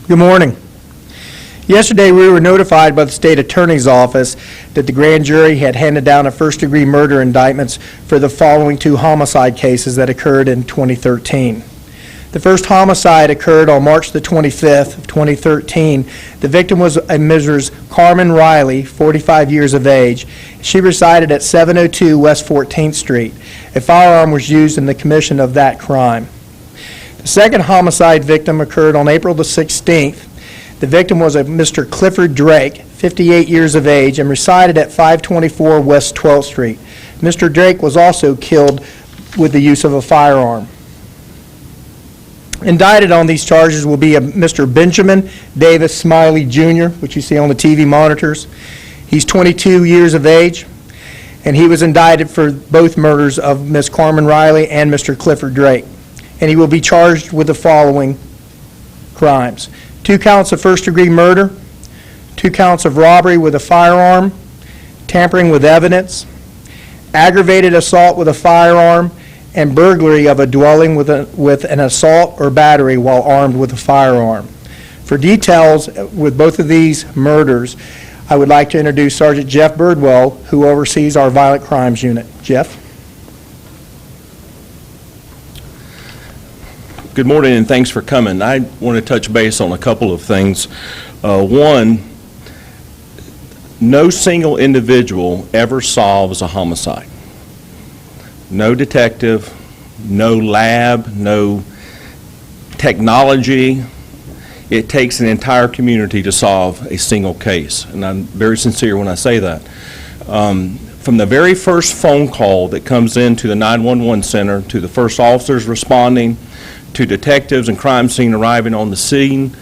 Good morning. Yesterday, we were notified by the state attorney's office that the grand jury had handed down a first-degree murder indictments for the following two homicide cases that occurred in 2013. The first homicide occurred on March the 25th of 2013. The victim was a Mrs. Carmen Riley, 45 years of age. She resided at 702 West 14th Street. A firearm was used in the commission of that crime. The second homicide victim occurred on April the 16th. The victim was a Mr. Clifford Drake, 58 years of age, and resided at 524 West 12th Street. Mr. Drake was also killed with the use of a firearm. Indicted on these charges will be a Mr. Benjamin Davis Smiley Jr., which you see on the TV monitors. He's 22 years of age, and he was indicted for both murders of Ms. Carmen Riley and Mr. Clifford Drake. And he will be charged with the following crimes: 2 counts of first-degree murder, 2 counts of robbery with a firearm, tampering with evidence, aggravated assault with a firearm, and burglary of a dwelling with an assault or battery while armed with a firearm. For details with both of these murders, I would like to introduce Sergeant Jeff Birdwell, who oversees our Violent Crimes Unit. Jeff? Good morning, and thanks for coming. I want to touch base on a couple of things. One, no single individual ever solves a homicide. No detective, no lab, no technology. It takes an entire community to solve a single case, and I'm very sincere when I say that. From the very first phone call that comes into the 911 center, to the first officers responding, to detectives and crime scene arriving on the scene,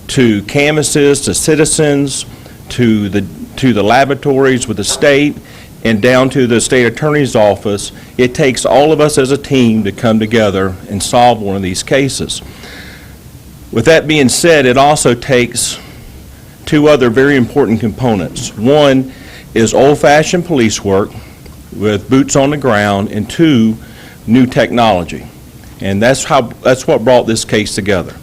to canvases, to citizens, to the laboratories with the state, and down to the state attorney's office, it takes all of us as a team to come together and solve one of these cases. With that being said, it also takes 2 other very important components. One is old-fashioned police work with boots on the ground, and 2, new technology. And that's what brought this case together.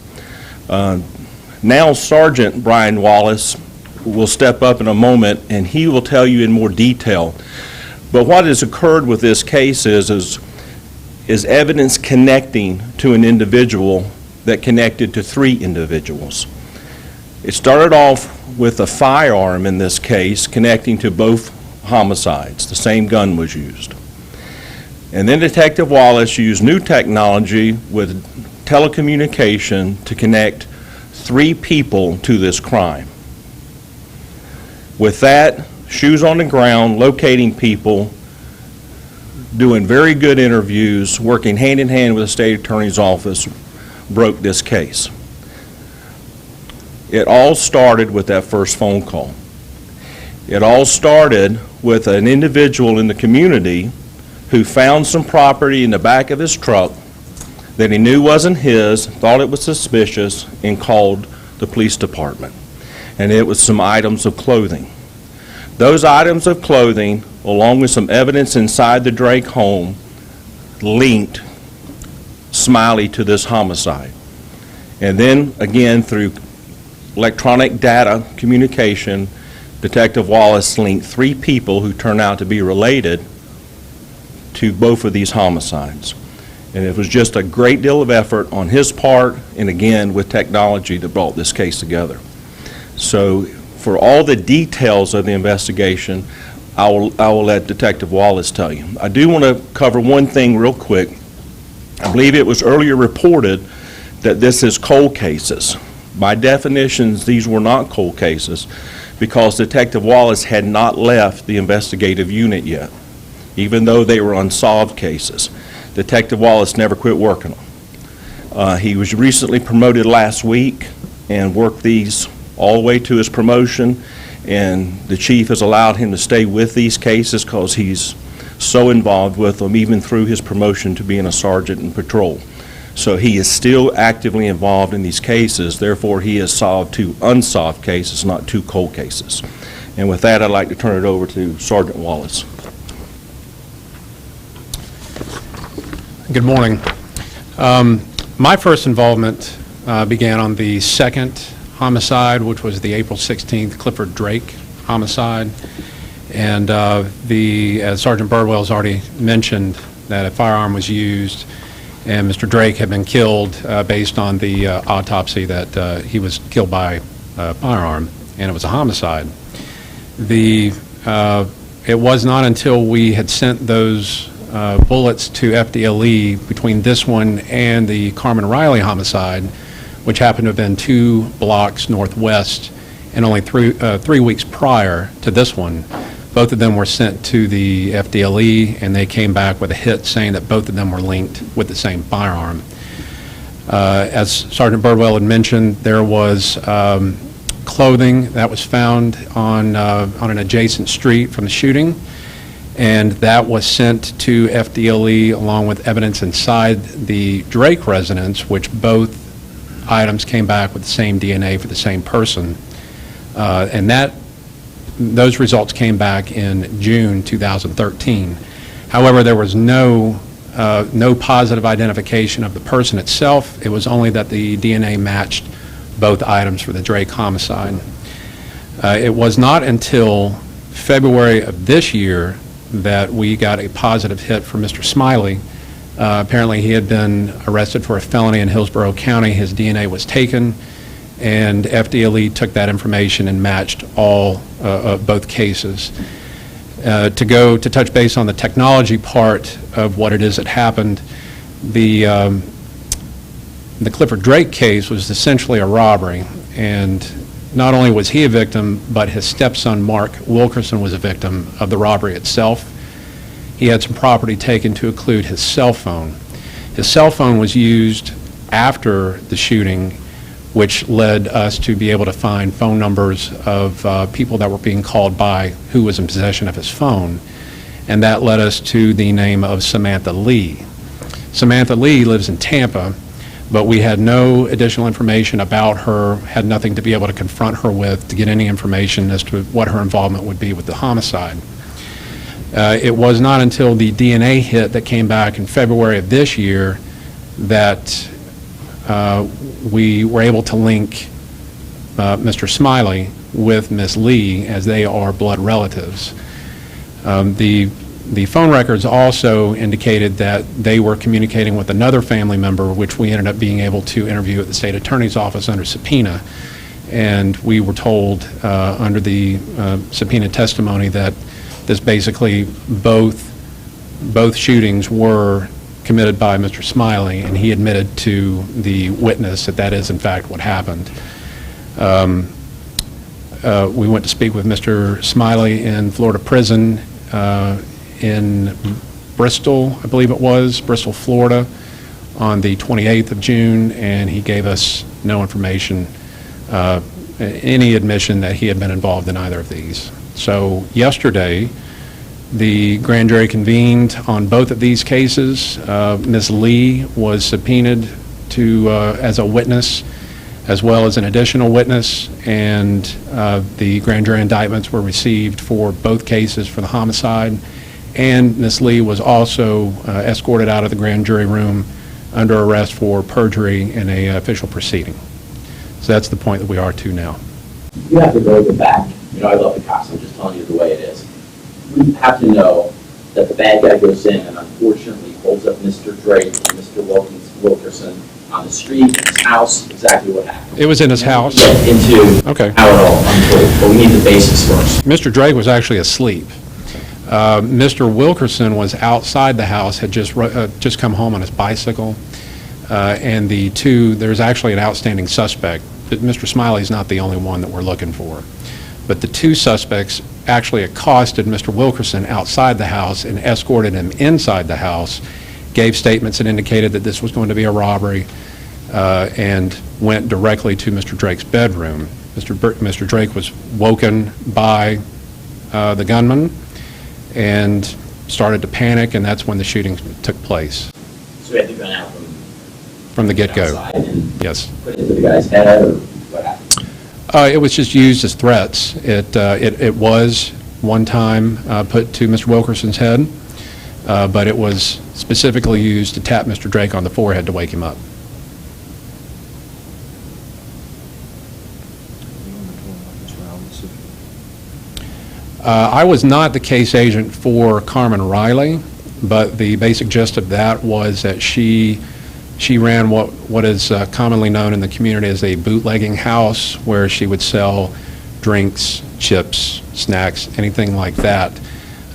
Now Sergeant Brian Wallace will step up in a moment, and he will tell you in more detail. But what has occurred with this case is evidence connecting to an individual that connected to 3 individuals. It started off with a firearm in this case connecting to both homicides. The same gun was used. And then Detective Wallace used new technology with telecommunication to connect 3 people to this crime. With that, shoes on the ground, locating people, doing very good interviews, working hand in hand with the state attorney's office, broke this case. It all started with that first phone call. It all started with an individual in the community who found some property in the back of his truck that he knew wasn't his, thought it was suspicious, and called the police department. And it was some items of clothing. Those items of clothing, along with some evidence inside the Drake home, linked Smiley to this homicide. And then, again, through electronic data communication, Detective Wallace linked 3 people who turned out to be related to both of these homicides. And it was just a great deal of effort on his part, and again with technology, that brought this case together. So for all the details of the investigation, I will let Detective Wallace tell you. I do want to cover one thing real quick. I believe it was earlier reported that this is cold cases. By definitions, these were not cold cases because Detective Wallace had not left the investigative unit yet, even though they were unsolved cases. Detective Wallace never quit working them. He was recently promoted last week and worked these all the way to his promotion, and the chief has allowed him to stay with these cases because he's so involved with them, even through his promotion to being a sergeant in patrol. So he is still actively involved in these cases. Therefore, he has solved 2 unsolved cases, not 2 cold cases. And with that, I'd like to turn it over to Sergeant Wallace. Good morning. My first involvement began on the 2nd homicide, which was the April 16th Clifford Drake homicide. And as Sergeant Birdwell's already mentioned, that a firearm was used, and Mr. Drake had been killed based on the autopsy that he was killed by a firearm, and it was a homicide. It was not until we had sent those bullets to FDLE between this one and the Carmen Riley homicide, which happened to have been 2 blocks northwest and only 3 weeks prior to this one. Both of them were sent to the FDLE, and they came back with a hit saying that both of them were linked with the same firearm. As Sergeant Birdwell had mentioned, there was clothing that was found on an adjacent street from the shooting, and that was sent to FDLE along with evidence inside the Drake residence, which both items came back with the same DNA for the same person. And those results came back in June 2013. However, there was no positive identification of the person itself. It was only that the DNA matched both items for the Drake homicide. It was not until February of this year that we got a positive hit from Mr. Smiley. Apparently he had been arrested for a felony in Hillsborough County. His DNA was taken, and FDLE took that information and matched all of both cases. To touch base on the technology part of what it is that happened, the Clifford Drake case was essentially a robbery, and not only was he a victim, but his stepson Mark Wilkerson was a victim of the robbery itself. He had some property taken to include his cell phone. His cell phone was used after the shooting, which led us to be able to find phone numbers of people that were being called by who was in possession of his phone, and that led us to the name of Samantha Lee. Samantha Lee lives in Tampa, but we had no additional information about her, had nothing to be able to confront her with to get any information as to what her involvement would be with the homicide. It was not until the DNA hit that came back in February of this year that we were able to link Mr. Smiley with Ms. Lee, as they are blood relatives. The phone records also indicated that they were communicating with another family member, which we ended up being able to interview at the state attorney's office under subpoena. And we were told under the subpoena testimony that this basically both shootings were committed by Mr. Smiley, and he admitted to the witness that that is in fact what happened. We went to speak with Mr. Smiley in Florida prison in Bristol, I believe it was, Bristol, Florida, on the 28th of June, and he gave us no information, any admission that he had been involved in either of these. So yesterday, the grand jury convened on both of these cases. Ms. Lee was subpoenaed as a witness, as well as an additional witness, and the grand jury indictments were received for both cases for the homicide, and Ms. Lee was also escorted out of the grand jury room under arrest for perjury in an official proceeding. So that's the point that we are to now. You have to go to the back. You know, I love the cops. I'm just telling you the way it is. We have to know that the bad guy goes in and unfortunately holds up Mr. Drake and Mr. Wilkerson on the street, in his house, exactly what happened. It was in his house. Get into Okay. how it all unfolded, but we need the basics first. Mr. Drake was actually asleep. Mr. Wilkerson was outside the house, had just come home on his bicycle, and there's actually an outstanding suspect. But Mr. Smiley's not the only one that we're looking for. But the two suspects actually accosted Mr. Wilkerson outside the house and escorted him inside the house, gave statements that indicated that this was going to be a robbery, and went directly to Mr. Drake's bedroom. Mr. Drake was woken by the gunman and started to panic, and that's when the shooting took place. So we had the gun out From the get-go. outside and Yes. put it into the guy's head, or what happened? It was just used as threats. It was one time put to Mr. Wilkerson's head, but it was specifically used to tap Mr. Drake on the forehead to wake him up. I was not the case agent for Carmen Riley, but the basic gist of that was that she ran what is commonly known in the community as a bootlegging house, where she would sell drinks, chips, snacks, anything like that.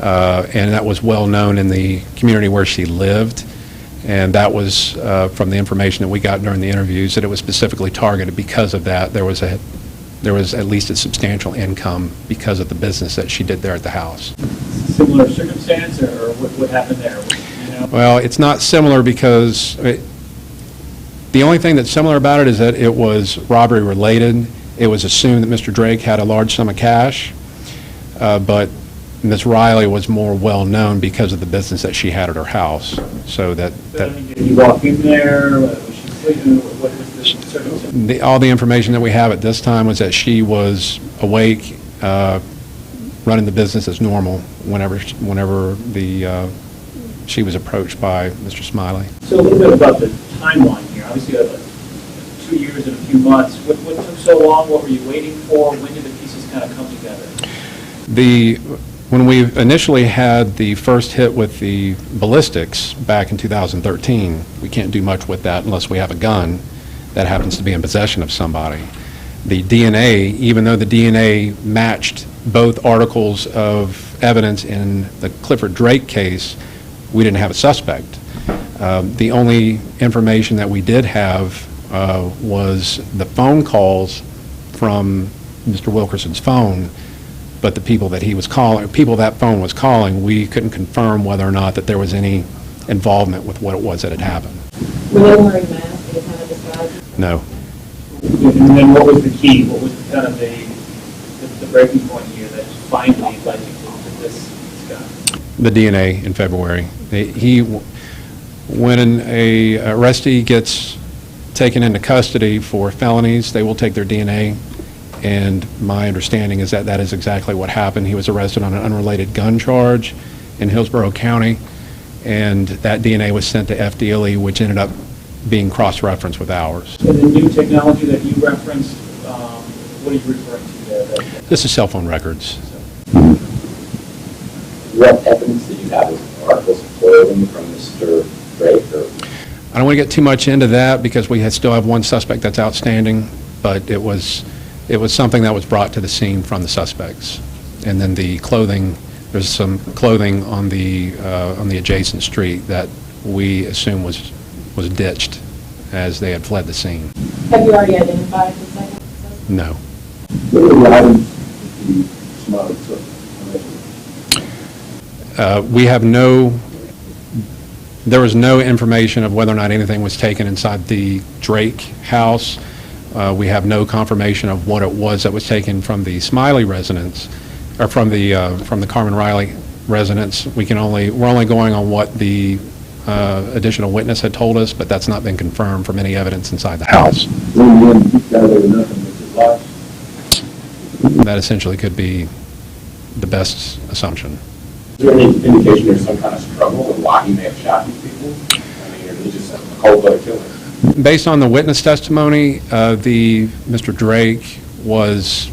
And that was well known in the community where she lived. And that was from the information that we got during the interviews, that it was specifically targeted because of that. There was at least a substantial income because of the business that she did there at the house. Similar circumstance, or what happened there? You know? Well, it's not similar because the only thing that's similar about it is that it was robbery related. It was assumed that Mr. Drake had a large sum of cash, but Ms. Riley was more well-known because of the business that she had at her house. So that Did you walk in there? Was she sleeping? What was the circumstance? all the information that we have at this time was that she was awake, running the business as normal whenever she was approached by Mr. Smiley. So a little bit about the timeline here. Obviously, 2 years and a few months. What took so long? What were you waiting for? When did the pieces kind of come together? When we initially had the first hit with the ballistics back in 2013, we can't do much with that unless we have a gun that happens to be in possession of somebody. The DNA, even though the DNA matched both articles of evidence in the Clifford Drake case, we didn't have a suspect. The only information that we did have was the phone calls from Mr. Wilkerson's phone, but the people that he was calling, people that phone was calling, we couldn't confirm whether or not that there was any involvement with what it was that had happened. Were they wearing masks? They kind of described? No. And then what was the key? What was kind of the breaking point here that finally led you to this guy? The DNA in February. When a arrestee gets taken into custody for felonies, they will take their DNA, and my understanding is that that is exactly what happened. He was arrested on an unrelated gun charge in Hillsborough County, and that DNA was sent to FDLE, which ended up being cross-referenced with ours. And the new technology that you referenced, what are you referring to there? This is cell phone records. What evidence did you have of articles of clothing from Mr. Drake? I don't want to get too much into that because we still have one suspect that's outstanding, but it was something that was brought to the scene from the suspects. And then the clothing, there's some clothing on the adjacent street that we assume was ditched as they had fled the scene. Have you already identified the second suspect? No. What were the items you smuggled to? We have there was no information of whether or not anything was taken inside the Drake house. We have no confirmation of what it was that was taken from the Smiley residence, or from the Carmen Riley residence. We're only going on what the additional witness had told us, but that's not been confirmed from any evidence inside the house. That essentially could be the best assumption. Is there any indication there's some kind of struggle and why he may have shot these people? I mean, or is it just a cold-blooded killing? Based on the witness testimony, Mr. Drake was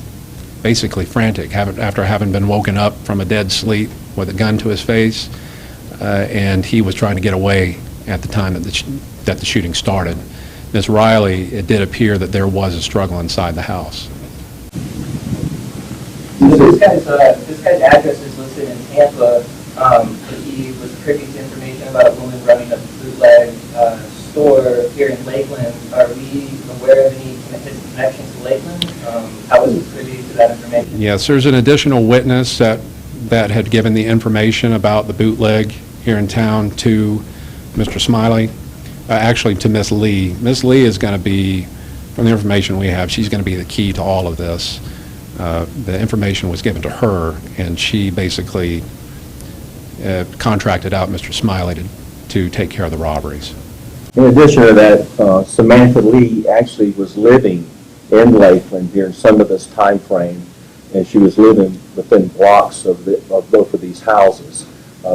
basically frantic after having been woken up from a dead sleep with a gun to his face, and he was trying to get away at the time that the shooting started. Ms. Riley, it did appear that there was a struggle inside the house. So this guy's address is listed in Tampa. He was privy to information about a woman running a bootleg store here in Lakeland. Are we aware of his connections to Lakeland? How was he privy to that information? Yes, there's an additional witness that had given the information about the bootleg here in town to Mr. Smiley, actually to Ms. Lee. Ms. Lee is going to be, from the information we have, she's going to be the key to all of this. The information was given to her, and she basically contracted out Mr. Smiley to take care of the robberies. In addition to that, Samantha Lee actually was living in Lakeland during some of this time frame, and she was living within blocks of both of these houses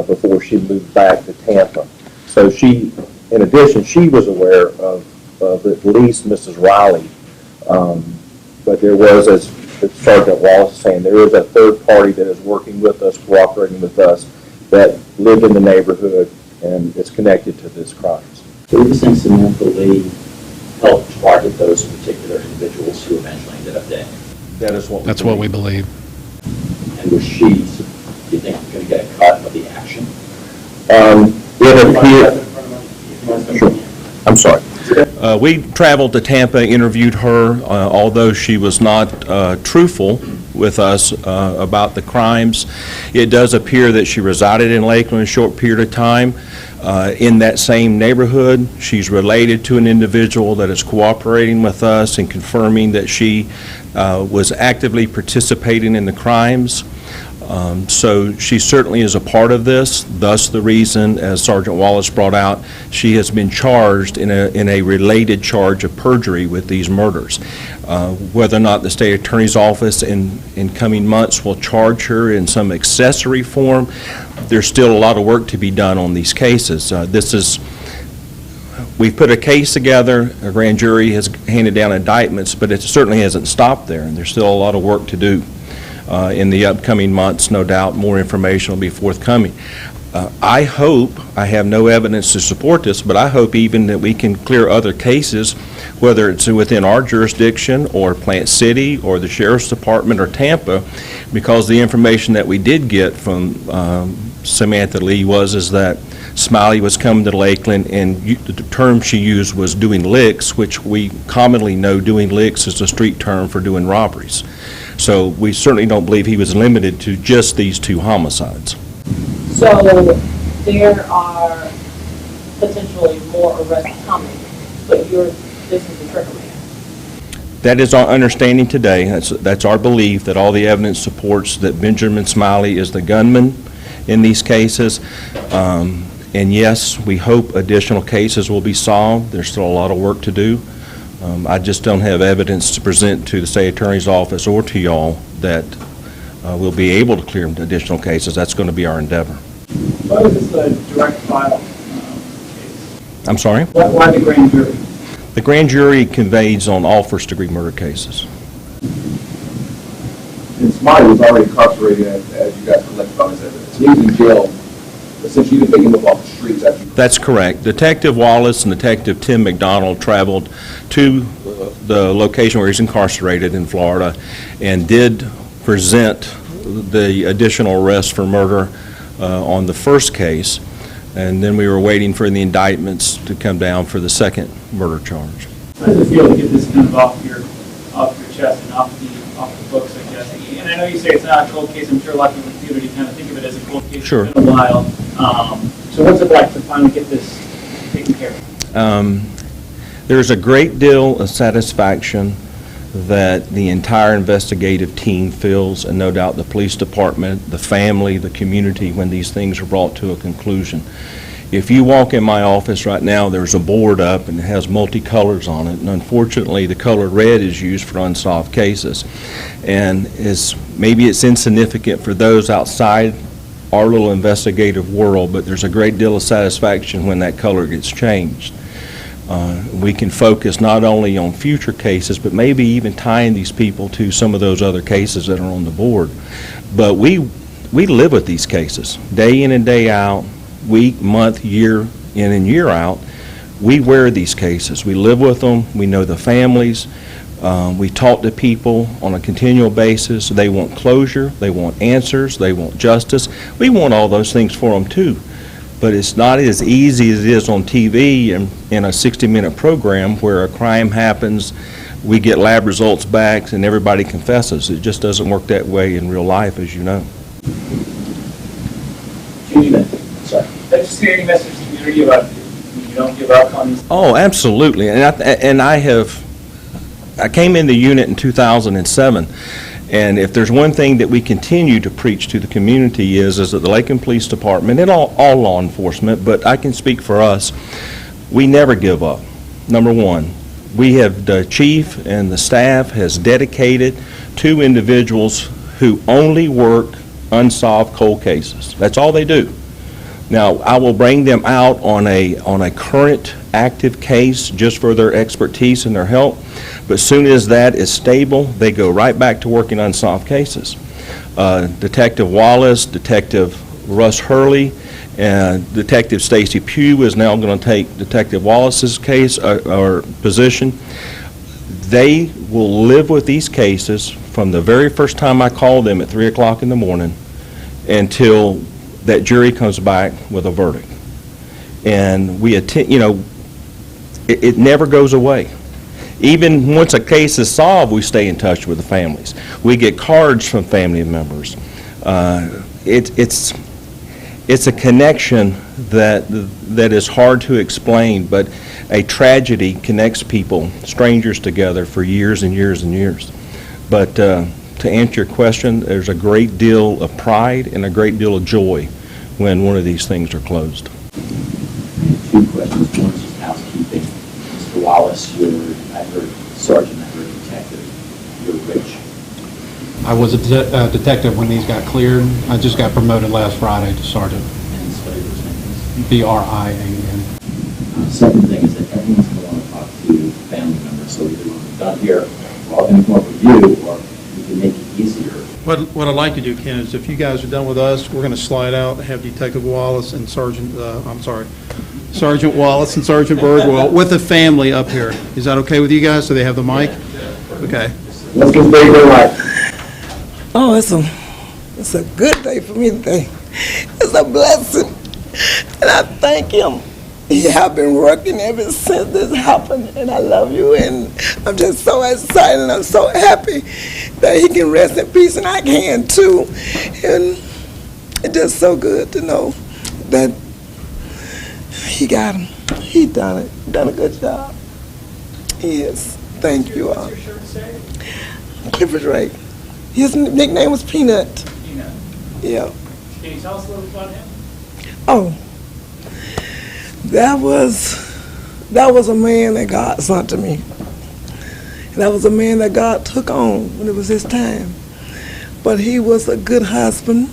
before she moved back to Tampa. So she, in addition, she was aware of at least Mrs. Riley, but there was, as Sergeant Wallace is saying, there is a third party that is working with us, cooperating with us, that lived in the neighborhood and is connected to this crimes. So you're saying Samantha Lee helped target those particular individuals who eventually ended up dead? That is what. That's what we believe. And was she, do you think, going to get a cut of the action? It appears, I'm sorry. We traveled to Tampa, interviewed her, although she was not truthful with us about the crimes. It does appear that she resided in Lakeland a short period of time. In that same neighborhood, she's related to an individual that is cooperating with us and confirming that she was actively participating in the crimes. So she certainly is a part of this, thus the reason, as Sergeant Wallace brought out, she has been charged in a related charge of perjury with these murders. Whether or not the state attorney's office in coming months will charge her in some accessory form, there's still a lot of work to be done on these cases. We've put a case together, a grand jury has handed down indictments, but it certainly hasn't stopped there, and there's still a lot of work to do. In the upcoming months, no doubt, more information will be forthcoming. I hope, I have no evidence to support this, but I hope even that we can clear other cases, whether it's within our jurisdiction or Plant City or the Sheriff's Department or Tampa, because the information that we did get from Samantha Lee is that Smiley was coming to Lakeland, and the term she used was doing licks, which we commonly know doing licks is a street term for doing robberies. So we certainly don't believe he was limited to just these two homicides. So there are potentially more arrests coming, but this is the trigger man. That is our understanding today. That's our belief, that all the evidence supports that Benjamin Smiley is the gunman in these cases. And yes, we hope additional cases will be solved. There's still a lot of work to do. I just don't have evidence to present to the state attorney's office or to y'all that we'll be able to clear additional cases. That's going to be our endeavor. Why was this a direct file case? I'm sorry? Why the grand jury? The grand jury conveys on all first-degree murder cases. And Smiley was already incarcerated as you guys collected all this evidence. He was in jail. Essentially, you didn't pick him up off the streets after. That's correct. Detective Wallace and Detective Tim McDonald traveled to the location where he's incarcerated in Florida and did present the additional arrest for murder on the first case, and then we were waiting for the indictments to come down for the second murder charge. How does it feel to get this kind of off your chest and off the books, I guess? And I know you say it's not a cold case. I'm sure a lot of people in the community kind of think of it as a cold case. Sure. It's been a while. So what's it like to finally get this taken care of? There's a great deal of satisfaction that the entire investigative team feels, and no doubt the police department, the family, the community, when these things are brought to a conclusion. If you walk in my office right now, there's a board up and it has multicolors on it, and unfortunately the color red is used for unsolved cases. And maybe it's insignificant for those outside our little investigative world, but there's a great deal of satisfaction when that color gets changed. We can focus not only on future cases, but maybe even tying these people to some of those other cases that are on the board. But we live with these cases day in and day out, week, month, year in and year out. We wear these cases. We live with them. We know the families. We talk to people on a continual basis. They want closure. They want answers. They want justice. We want all those things for them too. But it's not as easy as it is on TV and in a 60-minute program where a crime happens, we get lab results back, and everybody confesses. It just doesn't work that way in real life, as you know. Sorry. Just hear any message to the community about you don't give up on these? Oh, absolutely. And I came in the unit in 2007, and if there's one thing that we continue to preach to the community is that the Lakeland Police Department and all law enforcement, but I can speak for us, we never give up. Number one, the chief and the staff has dedicated 2 individuals who only work unsolved cold cases. That's all they do. Now, I will bring them out on a current active case just for their expertise and their help, but as soon as that is stable, they go right back to working unsolved cases. Detective Wallace, Detective Russ Hurley, and Detective Stacy Pugh is now going to take Detective Wallace's case or position. They will live with these cases from the very first time I call them at 3 o'clock in the morning until that jury comes back with a verdict. And we attend, you know, it never goes away. Even once a case is solved, we stay in touch with the families. We get cards from family members. It's a connection that is hard to explain, but a tragedy connects people, strangers together for years and years and years. But to answer your question, there's a great deal of pride and a great deal of joy when one of these things are closed. Two questions. One is just housekeeping. Mr. Wallace, I heard Sergeant, I heard Detective. You're Rich. I was a detective when these got cleared. I just got promoted last Friday to sergeant. And spell your first name, please. B-R-I-A-N. Second thing is that everyone's going to want to talk to family members, so either when we're done here, we're all going to come up with you, or we can make it easier. What I'd like to do, Ken, is if you guys are done with us, we're going to slide out and have Detective Wallace and Sergeant Wallace and Sergeant Birdwell with the family up here. Is that okay with you guys? So they have the mic? Okay. Let's get baby right. Oh, it's a good day for me today. It's a blessing, and I thank him. He have been working ever since this happened, and I love you, and I'm just so excited, and I'm so happy that he can rest in peace, and I can too. And it's just so good to know that he got him. He done a good job. Yes, thank you all. What's your shirt say? Clifford Drake. His nickname was Peanut. Peanut. Yeah. Can you tell us a little about him? Oh, that was a man that God sent to me. That was a man that God took on when it was his time. But he was a good husband.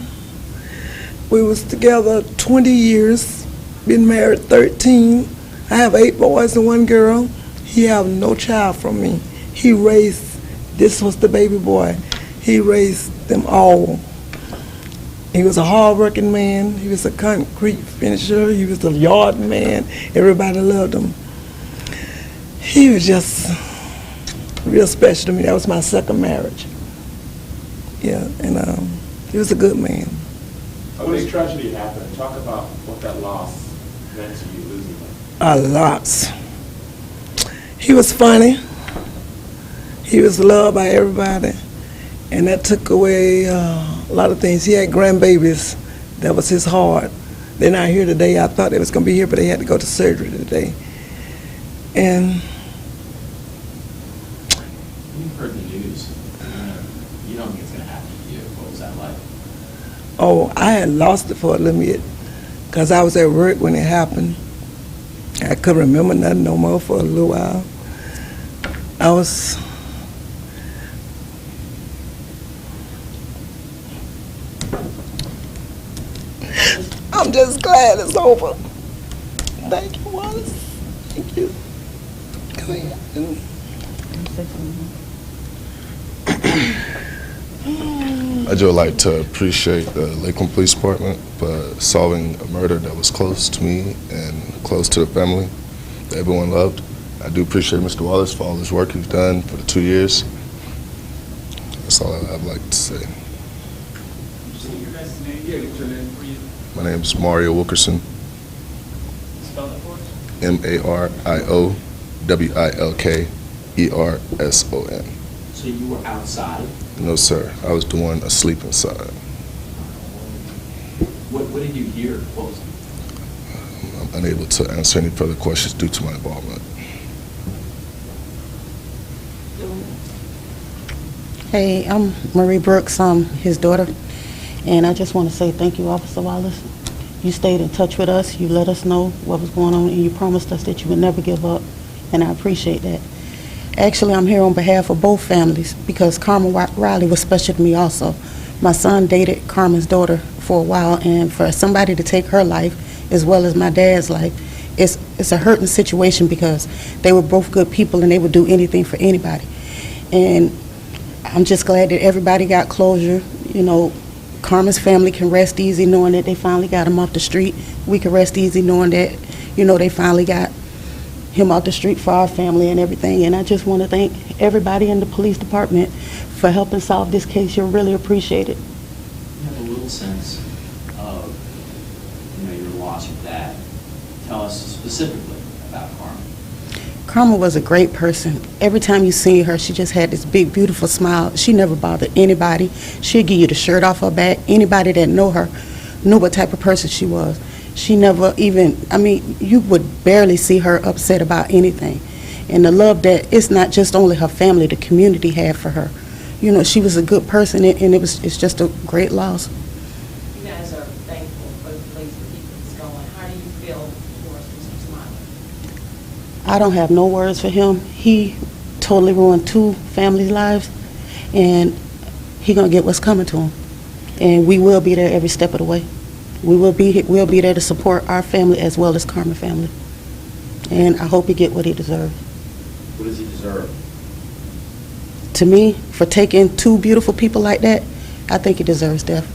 We was together 20 years, been married 13. I have 8 boys and 1 girl. He have no child from me. He raised, this was the baby boy. He raised them all. He was a hard-working man. He was a concrete finisher. He was a yard man. Everybody loved him. He was just real special to me. That was my second marriage. Yeah, and he was a good man. When this tragedy happened, talk about what that loss meant to you, losing him. A lot. He was funny. He was loved by everybody. And that took away a lot of things. He had grandbabies. That was his heart. They're not here today. I thought they was going to be here, but they had to go to surgery today. And When you heard the news, you don't think it's going to happen to you. What was that like? oh, I had lost it for a little bit because I was at work when it happened. I couldn't remember nothing no more for a little while. I'm just glad it's over. Thank you, Wallace. Thank you. Go ahead. I just like to appreciate the Lakeland Police Department for solving a murder that was close to me and close to the family that everyone loved. I do appreciate Mr. Wallace for all his work he's done for the 2 years. That's all I'd like to say. Just your guys' name. Yeah, get your name for you. My name is Mario Wilkerson, Spell that for us. MARIOWILKERSON. So you were outside. No, sir. I was doing a sleep inside. What did you hear? What was I'm unable to answer any further questions due to my involvement. Hey, I'm Marie Brooks. I'm his daughter. And I just want to say thank you, Officer Wallace. You stayed in touch with us. You let us know what was going on, and you promised us that you would never give up, and I appreciate that. Actually, I'm here on behalf of both families because Carmen Riley was special to me also. My son dated Carmen's daughter for a while, and for somebody to take her life as well as my dad's life, it's a hurting situation because they were both good people and they would do anything for anybody. And I'm just glad that everybody got closure. You know, Carmen's family can rest easy knowing that they finally got him off the street. We can rest easy knowing that, you know, they finally got him off the street for our family and everything. And I just want to thank everybody in the police department for helping solve this case. You're really appreciated. You have a little sense of, you know, your loss with that. Tell us specifically about Carmen. Carmen was a great person. Every time you see her, she just had this big, beautiful smile. She never bothered anybody. She'd give you the shirt off her back. Anybody that know her knew what type of person she was. She never even, I mean, you would barely see her upset about anything. And the love that it's not just only her family, the community had for her. You know, she was a good person, and it's just a great loss. You guys are thankful for the police for keeping this going. How do you feel towards Mr. Smiley? I don't have no words for him. He totally ruined 2 families' lives, and he gonna get what's coming to him. And we will be there every step of the way. We'll be there to support our family as well as Carmen family. And I hope he get what he deserves. What does he deserve? To me, for taking 2 beautiful people like that, I think he deserves death.